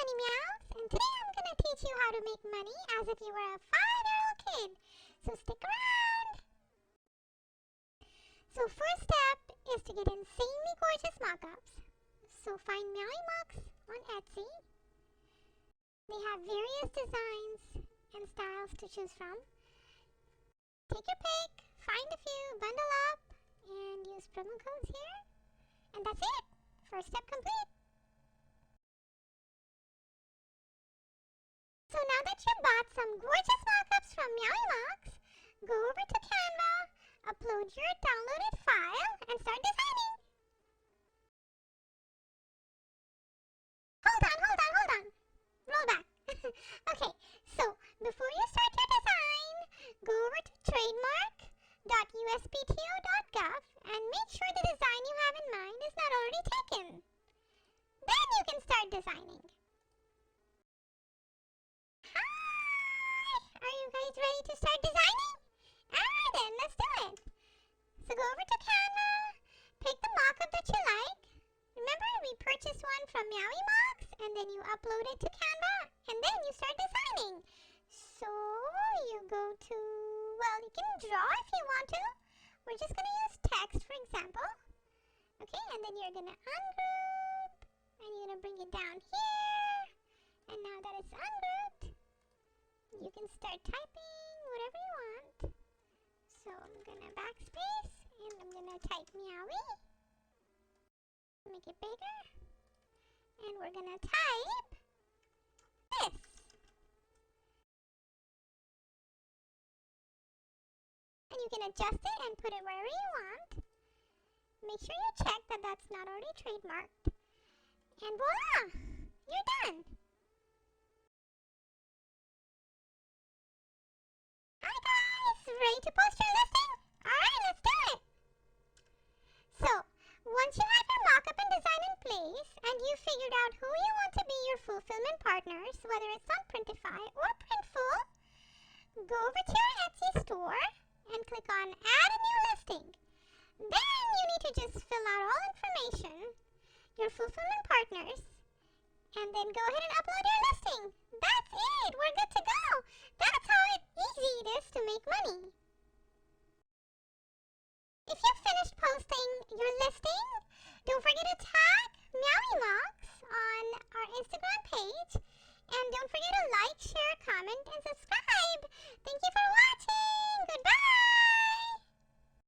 Money Meows, and today I'm going to teach you how to make money as if you were a 5-year-old kid. So stick around. So first step is to get insanely gorgeous mock-ups. So find MeowyMocks on Etsy. They have various designs and styles to choose from. Take your pick, find a few, bundle up, and use promo codes here. And that's it. First step complete. So now that you've bought some gorgeous mock-ups from MeowyMocks, go over to Canva, upload your downloaded file, and start designing. Hold on. Roll back. Okay, so before you start your design, go over to trademark.uspto.gov and make sure the design you have in mind is not already taken. Then you can start designing. Are you guys ready to start designing? Alright then, let's do it. So go over to Canva, pick the mock-up that you like. Remember, we purchased one from MeowyMocks, and then you upload it to Canva, and then you start designing. So you go to, well, you can draw if you want to. We're just going to use text, for example. Okay, and then you're going to ungroup, and you're going to bring it down here. And now that it's ungrouped, you can start typing whatever you want. So I'm going to backspace, and I'm going to type Meowy. Make it bigger. And we're going to type this. And you can adjust it and put it wherever you want. Make sure you check that that's not already trademarked. And voila! You're done. Hi guys! Ready to post your listing? Alright, let's do it! So, once you have your mock-up and design in place, and you've figured out who you want to be your fulfillment partners, whether it's on Printify or Printful, go over to your Etsy store and click on Add a New Listing. Then you need to just fill out all information, your fulfillment partners, and then go ahead and upload your listing. That's it! We're good to go! That's how easy it is to make money. If you've finished posting your listing, don't forget to tag MeowyMocks on our Instagram page. And don't forget to like, share, comment, and subscribe. Thank you for watching. Goodbye!